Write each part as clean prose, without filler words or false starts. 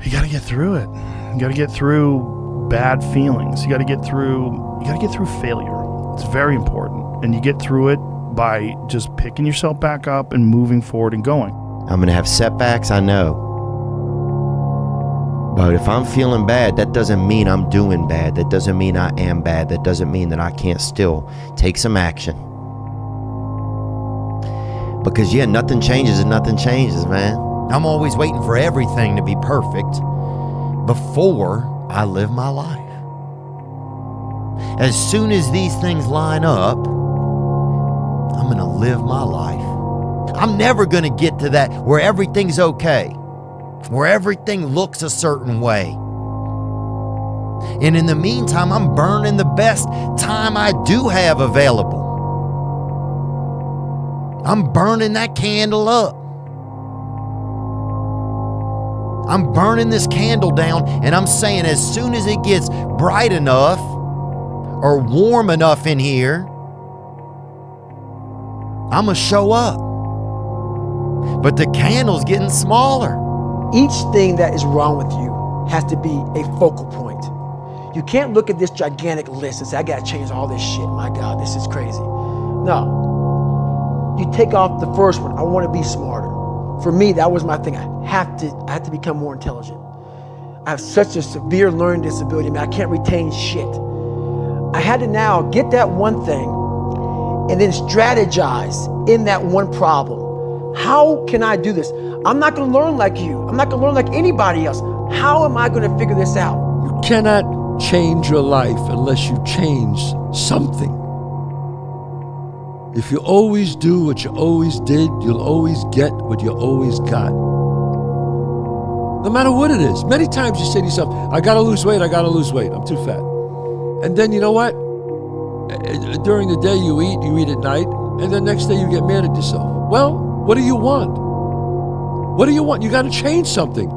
you got to get through it. You got to get through bad feelings. You got to get through failure. It's very important. And you get through it by just picking yourself back up and moving forward and going. I'm going to have setbacks, I know. But if I'm feeling bad, that doesn't mean I'm doing bad. That doesn't mean I am bad. That doesn't mean that I can't still take some action. Because yeah, nothing changes and nothing changes, man. I'm always waiting for everything to be perfect before I live my life. As soon as these things line up, I'm going to live my life. I'm never going to get to that where everything's okay, where everything looks a certain way. And in the meantime, I'm burning the best time I do have available. I'm burning that candle up. I'm burning this candle down, and I'm saying as soon as it gets bright enough or warm enough in here, I'm gonna show up. But the candle's getting smaller. Each thing that is wrong with you has to be a focal point. You can't look at this gigantic list and say, I gotta change all this shit. My God, this is crazy. No. You take off the first one. I want to be smarter. For me, that was my thing. I have to become more intelligent. I have such a severe learning disability. I mean, I can't retain shit. I had to now get that one thing and then strategize in that one problem. How can I do this? I'm not going to learn like you. I'm not going to learn like anybody else. How am I going to figure this out? You cannot change your life unless you change something. If you always do what you always did, you'll always get what you always got. No matter what it is. Many times you say to yourself, I gotta lose weight, I'm too fat. And then you know what? During the day you eat at night, and then next day you get mad at yourself. Well, what do you want? What do you want? You gotta change something.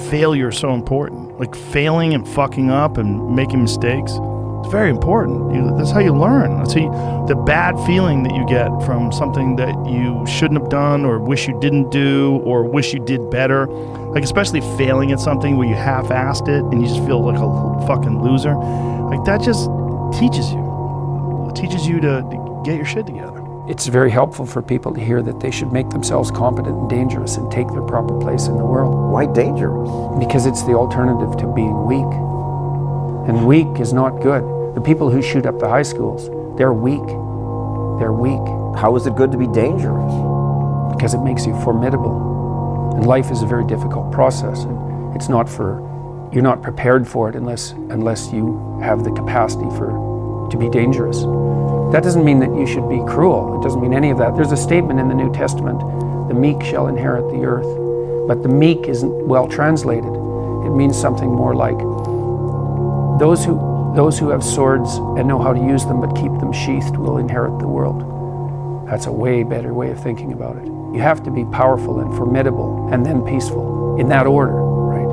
Failure is so important. Like failing and fucking up and making mistakes. It's very important. That's how you learn. That's how the bad feeling that you get from something that you shouldn't have done or wish you didn't do or wish you did better. Like especially failing at something where you half-assed it and you just feel like a fucking loser. Like that just teaches you. It teaches you to get your shit together. It's very helpful for people to hear that they should make themselves competent and dangerous and take their proper place in the world. Why dangerous? Because it's the alternative to being weak. And weak is not good. The people who shoot up the high schools, they're weak. They're weak. How is it good to be dangerous? Because it makes you formidable. And life is a very difficult process. And it's not you're not prepared for it unless you have the capacity to be dangerous. That doesn't mean that you should be cruel. It doesn't mean any of that. There's a statement in the New Testament, the meek shall inherit the earth. But the meek isn't well translated. It means something more like those who have swords and know how to use them but keep them sheathed will inherit the world. That's a way better way of thinking about it. You have to be powerful and formidable and then peaceful, in that order, right?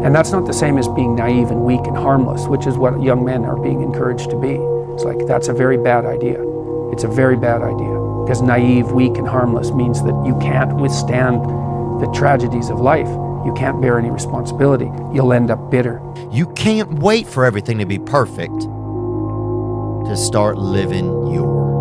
And that's not the same as being naive and weak and harmless, which is what young men are being encouraged to be. It's like, that's a very bad idea. It's a very bad idea. Because naive, weak, and harmless means that you can't withstand the tragedies of life. You can't bear any responsibility. You'll end up bitter. You can't wait for everything to be perfect to start living your